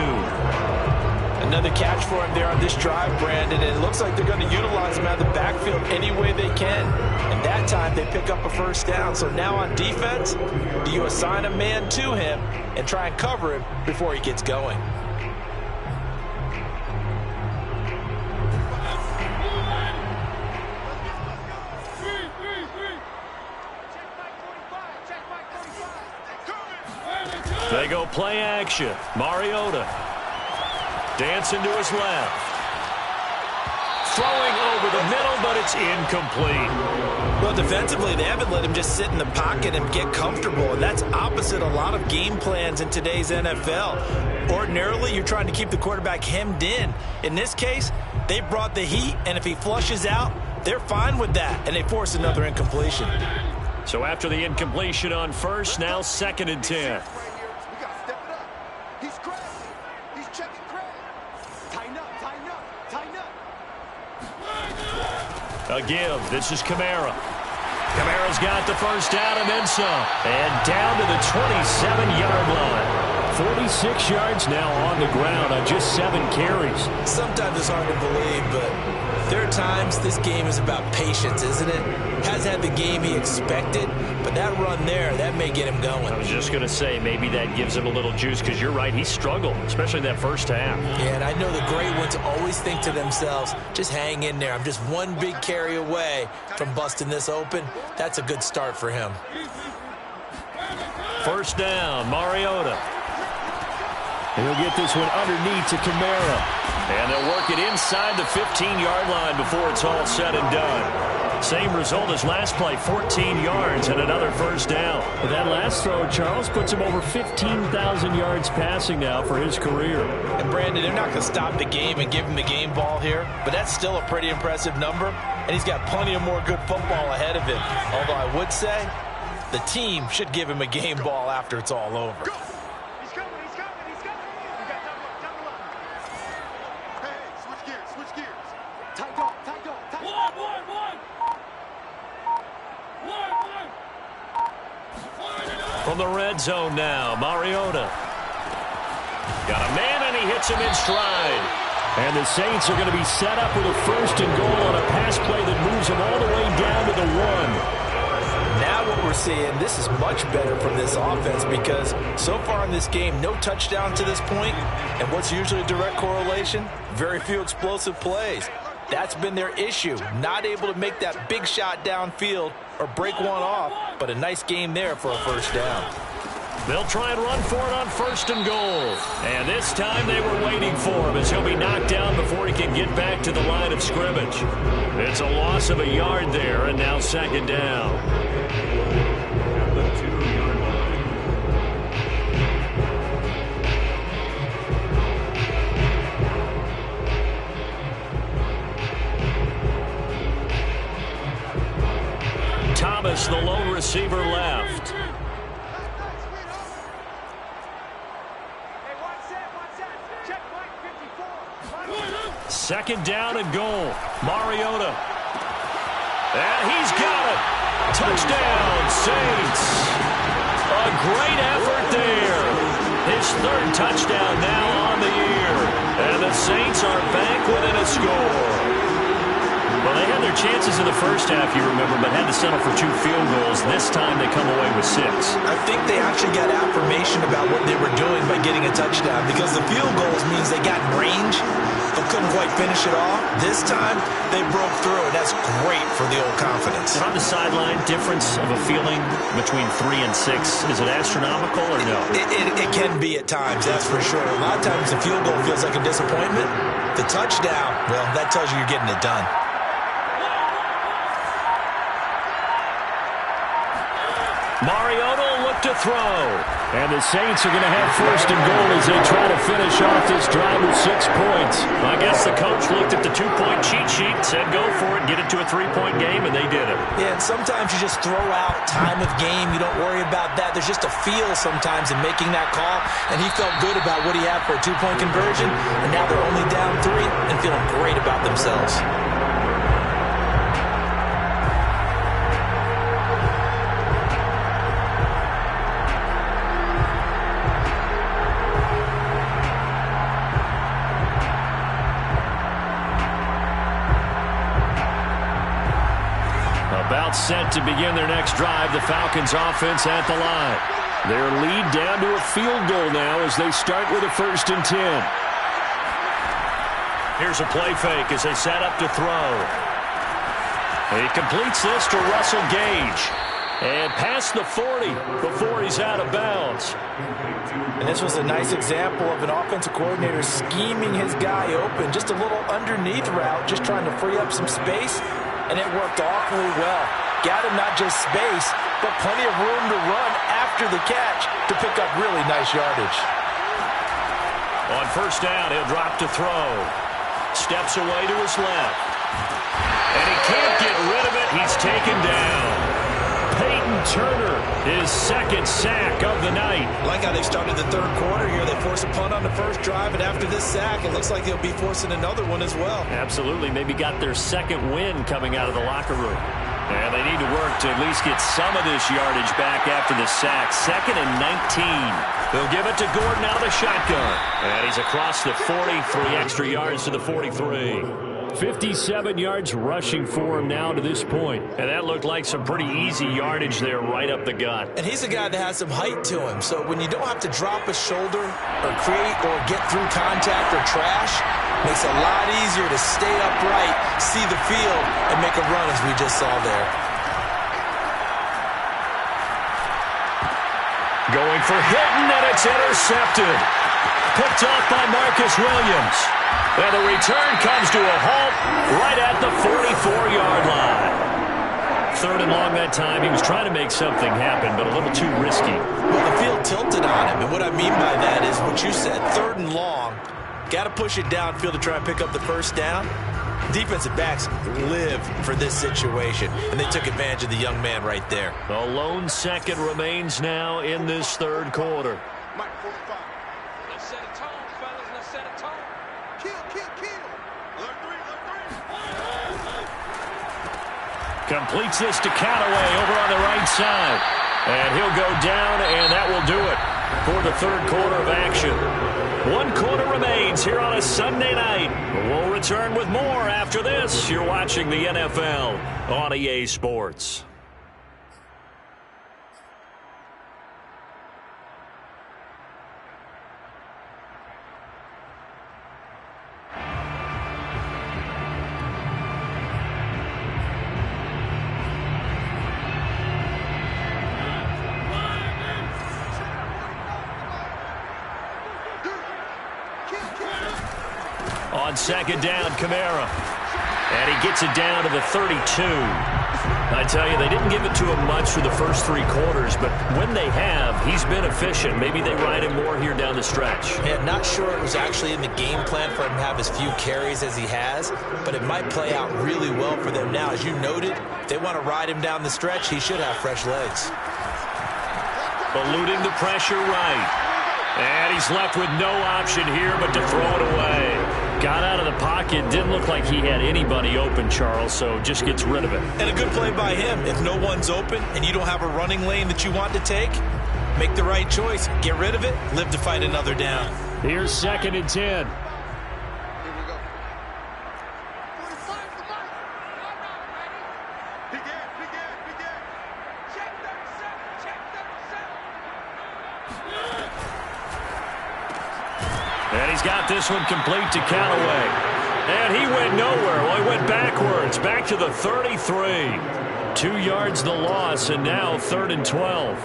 Another catch for him there on this drive, Brandon, and it looks like they're going to utilize him out of the backfield any way they can. And that time they pick up a first down. So now on defense, do you assign a man to him and try and cover him before he gets going? They go play action. Mariota dancing to his left. Throwing over the middle, but it's incomplete. Well, defensively, they haven't let him just sit in the pocket and get comfortable, and that's opposite a lot of game plans in today's NFL. Ordinarily, you're trying to keep the quarterback hemmed in. In this case, they brought the heat, and if he flushes out, they're fine with that, and they force another incompletion. So after the incompletion on 1st, now 2nd and 10. A give. This is Kamara. Kamara's got the first down and then some. And down to the 27-yard line. 46 yards now on the ground on just 7 carries. Sometimes it's hard to believe, but there are times this game is about patience, isn't it? Has had the game he expected, but that run there, that may get him going. I was just going to say, maybe that gives him a little juice, because you're right, he struggled, especially that first half. Yeah, and I know the great ones always think to themselves, just hang in there. I'm just one big carry away from busting this open. That's a good start for him. First down, Mariota. He'll get this one underneath to Kamara. And they'll work it inside the 15-yard line before it's all said and done. Same result as last play, 14 yards and another first down. But that last throw, Charles, puts him over 15,000 yards passing now for his career. And Brandon, they're not going to stop the game and give him the game ball here, but that's still a pretty impressive number, and he's got plenty of more good football ahead of him. Although I would say the team should give him a game ball after it's all over. From the red zone now, Mariota. Got a man, and he hits him in stride. And the Saints are going to be set up with a 1st and goal on a pass play that moves them all the way down to the 1. Now what we're seeing, this is much better from this offense because so far in this game, no touchdown to this point, and what's usually a direct correlation? Very few explosive plays. That's been their issue, not able to make that big shot downfield or break one off, but a nice game there for a 1st down. They'll try and run for it on 1st and goal. And this time they were waiting for him as he'll be knocked down before he can get back to the line of scrimmage. It's a loss of a yard there, and now 2nd down. At the 2-yard line. Thomas, the lone receiver, left. 2nd down and goal. Mariota. And he's got it. Touchdown, Saints. A great effort there. His 3rd touchdown now on the year. And the Saints are back within a score. Well, they had their chances in the first half, you remember, but had to settle for 2 field goals. This time they come away with 6. I think they actually got affirmation about what they were doing by getting a touchdown because the field goals means they got in range but couldn't quite finish it off. This time they broke through, and that's great for the old confidence. And on the sideline, difference of a feeling between 3 and 6, is it astronomical or no? It can be at times, that's for sure. A lot of times the field goal feels like a disappointment. The touchdown, well, that tells you you're getting it done. Mariota will look to throw. And the Saints are going to have 1st and goal as they try to finish off this drive with 6 points. I guess the coach looked at the 2-point cheat sheet, said go for it, get it to a 3-point game, and they did it. Yeah, and sometimes you just throw out time of game. You don't worry about that. There's just a feel sometimes in making that call, and he felt good about what he had for a 2-point conversion, and now they're only down 3 and feeling great about themselves. About set to begin their next drive, the Falcons offense at the line. Their lead down to a field goal now as they start with a 1st and 10. Here's a play fake as they set up to throw. He completes this to Russell Gage. And past the 40 before he's out of bounds. And this was a nice example of an offensive coordinator scheming his guy open. Just a little underneath route, just trying to free up some space. And it worked awfully well. Got him not just space, but plenty of room to run after the catch to pick up really nice yardage. On 1st down, he'll drop to throw. Steps away to his left. And he can't get rid of it. He's taken down. Peyton Turner, his 2nd sack of the night. Like how they started the 3rd quarter here. They force a punt on the 1st drive, and after this sack, it looks like they'll be forcing another one as well. Absolutely. Maybe got their 2nd win coming out of the locker room. And they need to work to at least get some of this yardage back after the sack. 2nd and 19. They'll give it to Gordon out of the shotgun. And he's across the 40, 3 extra yards to the 43. 57 yards rushing for him now to this point. And that looked like some pretty easy yardage there right up the gut. And he's a guy that has some height to him. So when you don't have to drop a shoulder or create or get through contact or trash, makes it a lot easier to stay upright, see the field, and make a run as we just saw there. Going for Hilton, and it's intercepted. Picked off by Marcus Williams. And the return comes to a halt right at the 44-yard line. 3rd and long that time. He was trying to make something happen, but a little too risky. Well, the field tilted on him, and what I mean by that is what you said, 3rd and long. Got to push it downfield to try and pick up the 1st down. Defensive backs live for this situation, and they took advantage of the young man right there. A lone second remains now in this 3rd quarter. Mike 45. Let's set a tone, fellas. Let's set a tone. Kill, kill, kill. Look 3, look 3. Completes this to Callaway over on the right side. And he'll go down, and that will do it for the third quarter of action. 1 quarter remains here on a Sunday night. We'll return with more after this. You're watching the NFL on EA Sports. On second down, Kamara. And he gets it down to the 32. I tell you, they didn't give it to him much for the first 3 quarters, but when they have, he's been efficient. Maybe they ride him more here down the stretch. Yeah, not sure it was actually in the game plan for him to have as few carries as he has, but it might play out really well for them now. As you noted, if they want to ride him down the stretch, he should have fresh legs. Eluding the pressure right. And he's left with no option here but to throw it away. Got out of the pocket. Didn't look like he had anybody open, Charles, so just gets rid of it. And a good play by him. If no one's open and you don't have a running lane that you want to take, make the right choice. Get rid of it. Live to fight another down. Here's 2nd and 10. And he's got this one complete to Callaway. And he went nowhere. Well, he went backwards, back to the 33. 2 yards the loss, and now 3rd and 12.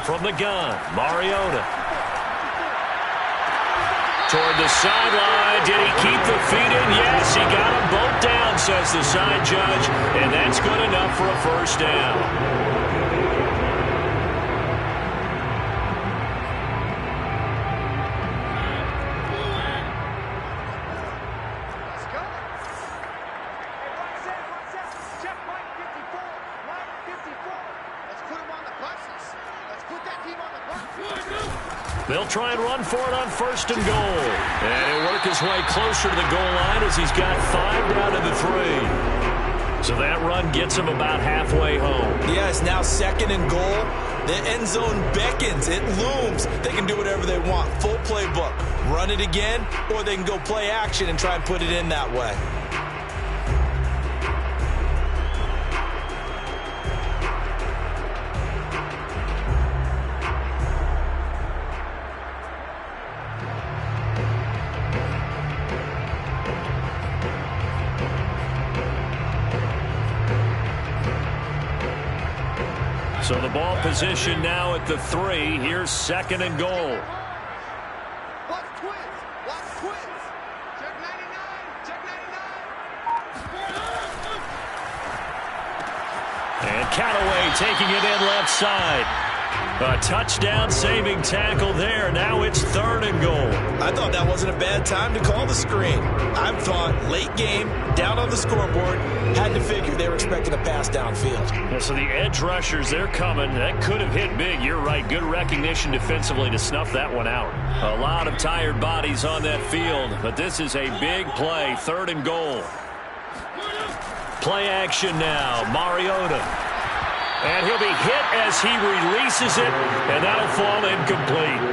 From the gun, Mariota. Toward the sideline. Did he keep the feet in? Yes, he got them both down, says the side judge. And that's good enough for a first down. They'll try and run for it on 1st and goal. And he'll work his way closer to the goal line as he's got 5 down to the 3. So that run gets him about halfway home. Yes, now 2nd and goal. The end zone beckons. It looms. They can do whatever they want. Full playbook. Run it again, or they can go play action and try and put it in that way. So the ball position now at the 3. Here's 2nd and goal. Watch twins. Watch twins. Check 99. Check 99. And Callaway taking it in left side. A touchdown saving tackle there. Now it's 3rd and goal. I thought that wasn't a bad time to call the screen. I thought late game, down on the scoreboard, had to figure they were expecting a pass downfield. Yeah, so the edge rushers, they're coming. That could have hit big. You're right. Good recognition defensively to snuff that one out. A lot of tired bodies on that field, but this is a big play. 3rd and goal. Play action now. Mariota. And he'll be hit as he releases it, and that'll fall incomplete.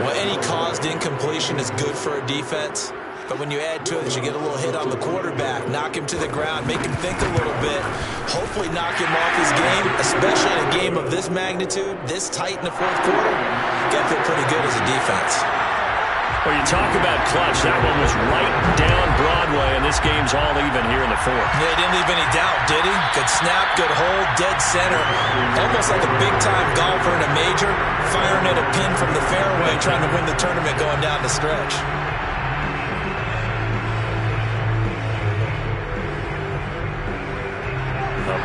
Well, any caused incompletion is good for a defense, but when you add to it, you get a little hit on the quarterback, knock him to the ground, make him think a little bit, hopefully knock him off his game, especially in a game of this magnitude, this tight in the 4th quarter. Got to feel pretty good as a defense. Well, you talk about clutch. That one was right down Broadway, and this game's all even here in the 4th. Yeah, he didn't leave any doubt, did he? Good snap, good hold, dead center. Almost like a big-time golfer in a major, firing at a pin from the fairway, trying to win the tournament going down the stretch.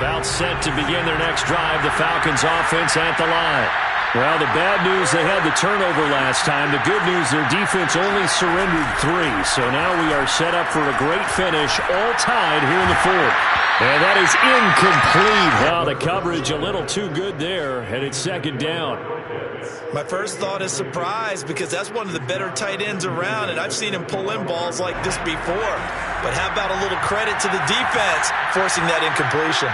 About set to begin their next drive. The Falcons offense at the line. Well, the bad news, they had the turnover last time. The good news, their defense only surrendered 3. So now we are set up for a great finish, all tied here in the fourth. And that is incomplete. Wow, the coverage a little too good there, and it's second down. My first thought is surprise, because that's one of the better tight ends around, and I've seen him pull in balls like this before. But how about a little credit to the defense forcing that incompletion?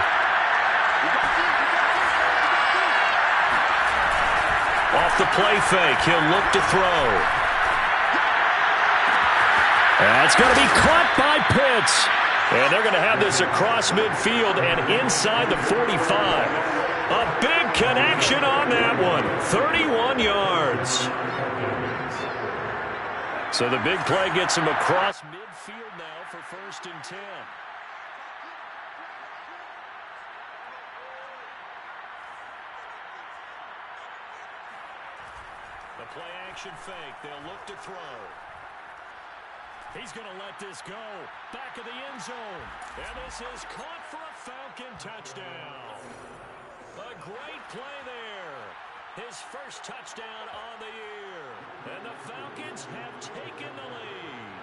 Off the play fake, he'll look to throw. That's going to be caught by Pitts. And they're going to have this across midfield and inside the 45. A big connection on that one. 31 yards. So the big play gets him across midfield now for 1st and 10. The play action fake. They'll look to throw. He's going to let this go. Back of the end zone. And this is caught for a Falcon touchdown. A great play there. His first touchdown on the year. And the Falcons have taken the lead.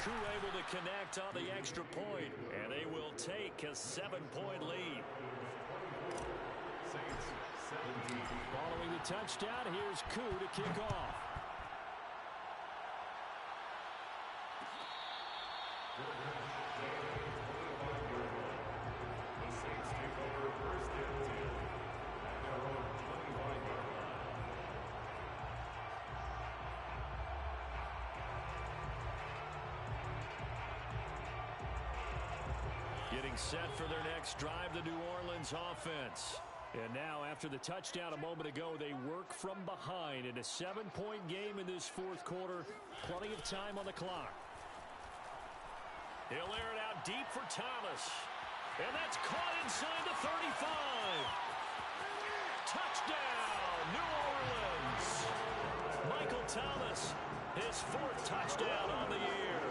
Koo able to connect on the extra point. And they will take a 7-point lead. Following the touchdown, here's Koo to kick off. The Saints take over 1st and 10 at their own 25-yard line. Getting set for their next drive, the New Orleans offense. And now, after the touchdown a moment ago, they work from behind in a 7-point game in this fourth quarter. Plenty of time on the clock. He'll air it out deep for Thomas. And that's caught inside the 35. Touchdown, New Orleans. Michael Thomas, his 4th touchdown on the year.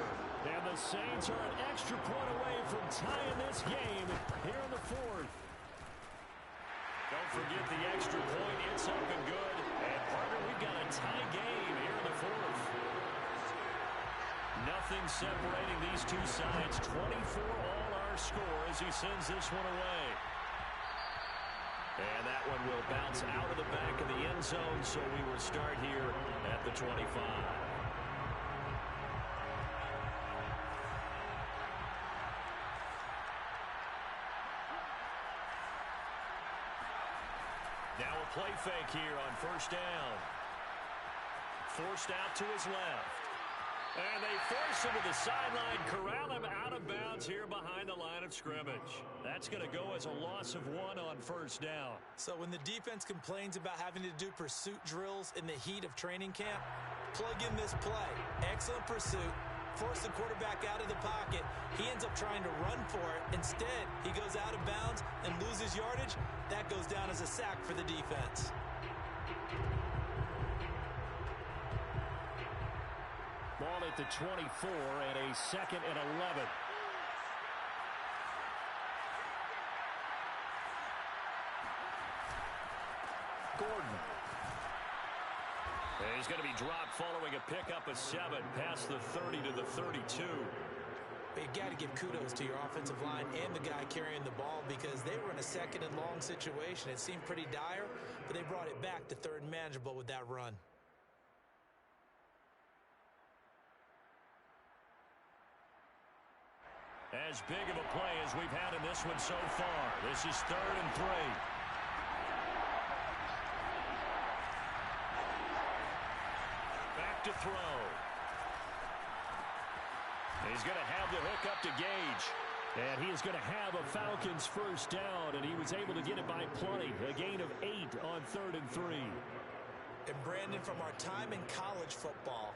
And the Saints are an extra point away from tying this game here in the fourth. Don't forget the extra point. It's up and good. And, partner, we've got a tie game here in the fourth. Nothing separating these two sides. 24-all our score as he sends this one away. And that one will bounce out of the back of the end zone, so we will start here at the 25. Now a play fake here on 1st down. Forced out to his left. And they force him to the sideline, corral him out of bounds here behind the line of scrimmage. That's going to go as a loss of 1 on 1st down. So when the defense complains about having to do pursuit drills in the heat of training camp, plug in this play. Excellent pursuit. Force the quarterback out of the pocket. He ends up trying to run for it. Instead, he goes out of bounds and loses yardage. That goes down as a sack for the defense. Ball at the 24 and a 2nd and 11. Gordon. And he's going to be dropped following a pickup of 7 past the 30 to the 32. But you got to give kudos to your offensive line and the guy carrying the ball, because they were in a 2nd and long situation. It seemed pretty dire, but they brought it back to 3rd and manageable with that run. As big of a play as we've had in this one so far. This is 3rd and 3. Back to throw. He's going to have the hook up to Gage. And he is going to have a Falcons 1st down, and he was able to get it by plenty. A gain of 8 on 3rd and 3. And Brandon, from our time in college football,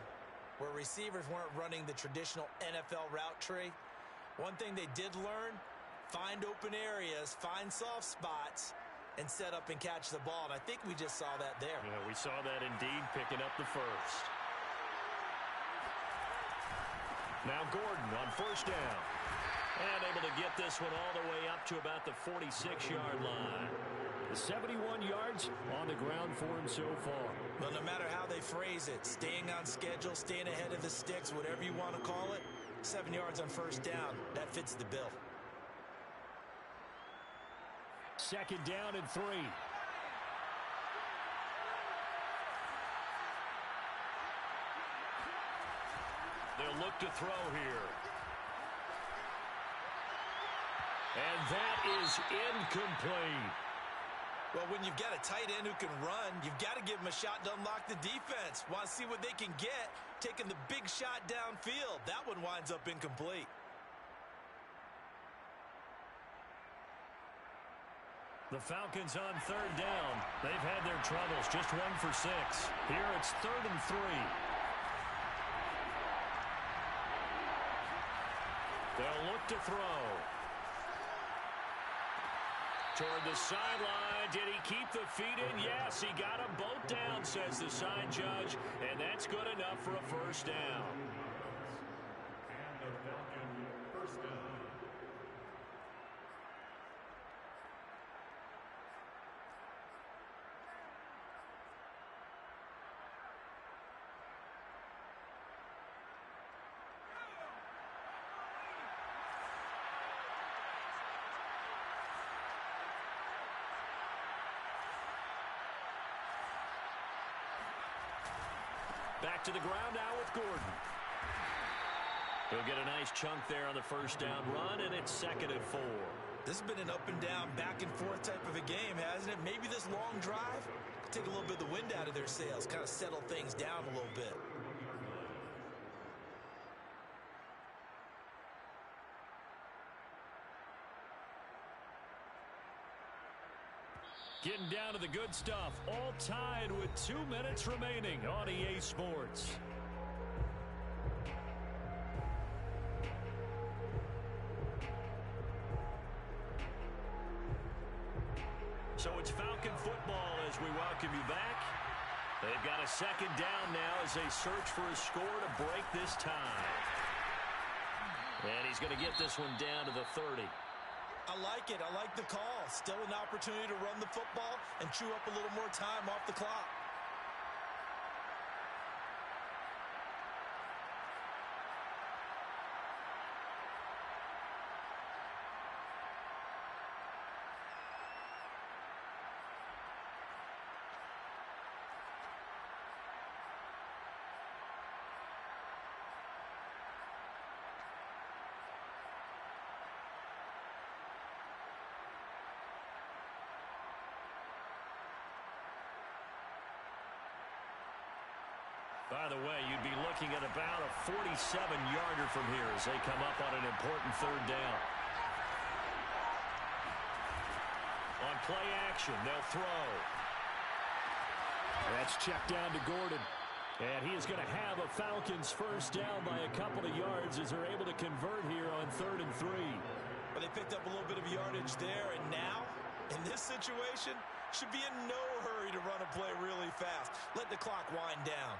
where receivers weren't running the traditional NFL route tree, one thing they did learn, find open areas, find soft spots, and set up and catch the ball. And I think we just saw that there. Yeah, we saw that indeed, picking up the 1st. Now Gordon on 1st down. And able to get this one all the way up to about the 46-yard line. 71 yards on the ground for him so far. Well, no matter how they phrase it, staying on schedule, staying ahead of the sticks, whatever you want to call it, 7 yards on first down, that fits the bill. Second down and 3. They'll look to throw here. And that is incomplete. Well, when you've got a tight end who can run, you've got to give him a shot to unlock the defense. Want to see what they can get, taking the big shot downfield. That one winds up incomplete. The Falcons on third down. They've had their troubles, just 1 for 6. Here it's 3rd and 3. They'll look to throw. Toward the sideline. Did he keep the feet in? Yes, he got them both down, says the sign judge, and that's good enough for a first down. And the Falcon first down. Back to the ground now with Gordon. He'll get a nice chunk there on the first down run, and it's 2nd and 4. This has been an up and down, back and forth type of a game, hasn't it? Maybe this long drive could take a little bit of the wind out of their sails, kind of settle things down a little bit. Getting down to the good stuff. All tied with 2 minutes remaining on EA Sports. So it's Falcon football as we welcome you back. They've got a second down now as they search for a score to break this tie. And he's going to get this one down to the 30. I like it. I like the call. Still an opportunity to run the football and chew up a little more time off the clock. By the way, you'd be looking at about a 47-yarder from here as they come up on an important third down. On play action, they'll throw. That's checked down to Gordon. And he is going to have a Falcons first down by a couple of yards as they're able to convert here on 3rd and 3. But they picked up a little bit of yardage there, and now, in this situation, should be in no hurry to run a play really fast. Let the clock wind down.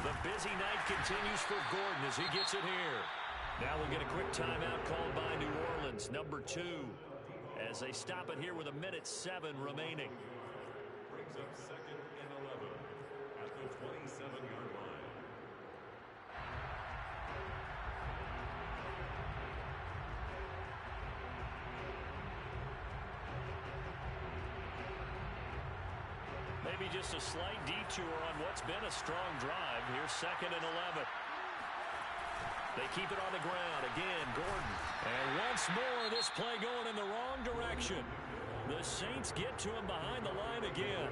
The busy night continues for Gordon as he gets it here. Now we'll get a quick timeout called by New Orleans, number 2, as they stop it here with 1:07 remaining. Brings up 2nd and 11 at the 27-yard line. Maybe just a slight detour on what's been a strong drive. Here's 2nd and 11. They keep it on the ground. Again, Gordon. And once more, this play going in the wrong direction. The Saints get to him behind the line again.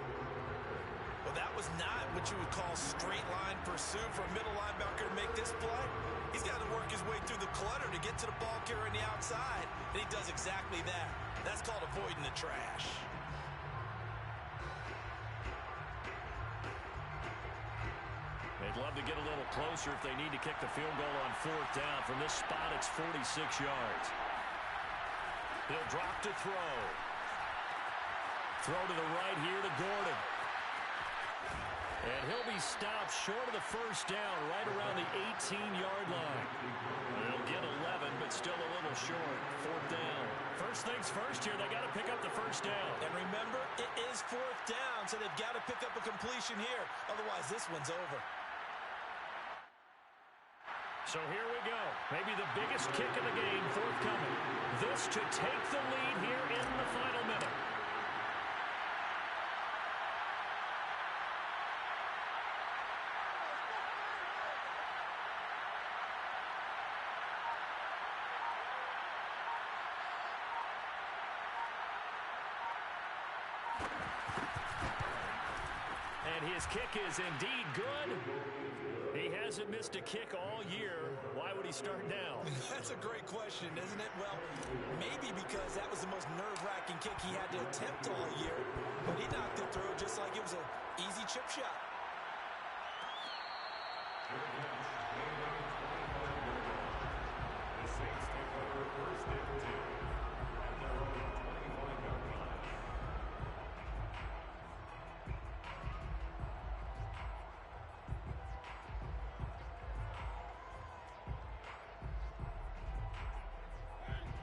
Well, that was not what you would call straight line pursuit for a middle linebacker to make this play. He's got to work his way through the clutter to get to the ball carrier on the outside, and he does exactly that. That's called avoiding the trash. They'd love to get a little closer if they need to kick the field goal on 4th down. From this spot, it's 46 yards. He'll drop to throw. Throw to the right here to Gordon. And he'll be stopped short of the first down right around the 18-yard line. They'll get 11, but still a little short. Fourth down. First things first here, they got to pick up the first down. And remember, it is fourth down, so they've got to pick up a completion here. Otherwise, this one's over. So here we go. Maybe the biggest kick of the game forthcoming. This to take the lead here in the final minute. And his kick is indeed good. He hasn't missed a kick all year. Why would he start now? That's a great question, isn't it? Well, maybe because that was the most nerve-wracking kick he had to attempt all year. But he knocked it through just like it was an easy chip shot. The Saints take over first and 10 at their own 25-yard line.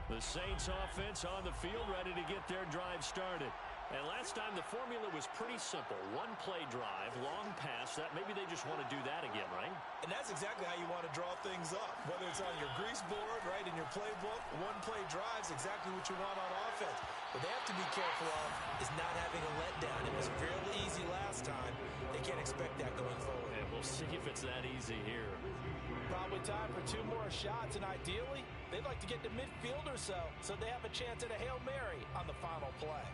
The Saints offense on the field, ready to get their drive started. And last time the formula was pretty simple. One play drive, long pass. That maybe they just want to do that again, right? And that's exactly how you want to draw things up. Whether it's on your grease board, right, in your playbook, one play drive is exactly what you want on offense. What they have to be careful of is not having a letdown. It was fairly easy last time. They can't expect that going forward. And we'll see if it's that easy here. Probably time for two more shots, and ideally, they'd like to get to midfield or so they have a chance at a Hail Mary on the final play.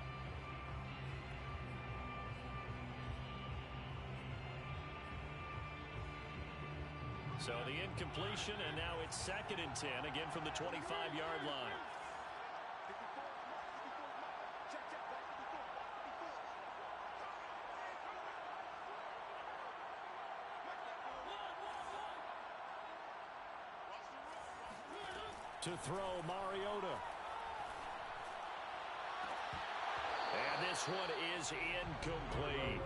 So the incompletion, and now it's 2nd and 10, again from the 25-yard line. To throw, Mariota. And this one is incomplete.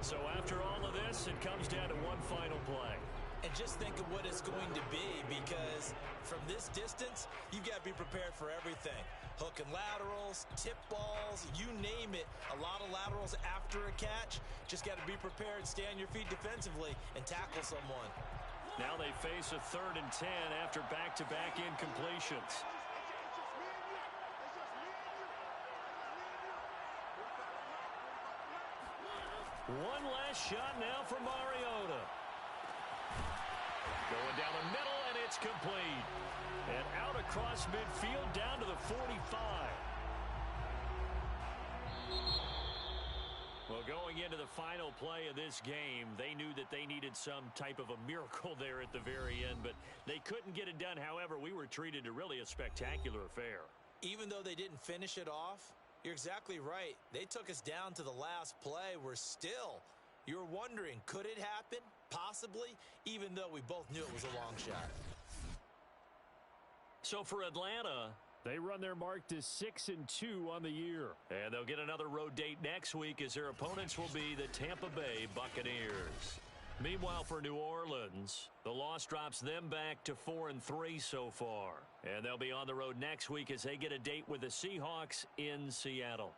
So after all of this, it comes down to one final play. And just think of what it's going to be, because from this distance, you've got to be prepared for everything. Hook and laterals, tip balls, you name it. A lot of laterals after a catch. Just got to be prepared, stay on your feet defensively, and tackle someone. Now they face a 3rd and 10 after back-to-back incompletions. One last shot now for Mariota. Going down the middle, and it's complete. And out across midfield, down to the 45. Well, going into the final play of this game, they knew that they needed some type of a miracle there at the very end, but they couldn't get it done. However, we were treated to really a spectacular affair. Even though they didn't finish it off, you're exactly right. They took us down to the last play. We're still, you're wondering, could it happen? Possibly, even though we both knew it was a long shot. So for Atlanta, they run their mark to 6-2 on the year. And they'll get another road date next week as their opponents will be the Tampa Bay Buccaneers. Meanwhile, for New Orleans, the loss drops them back to 4-3 so far. And they'll be on the road next week as they get a date with the Seahawks in Seattle.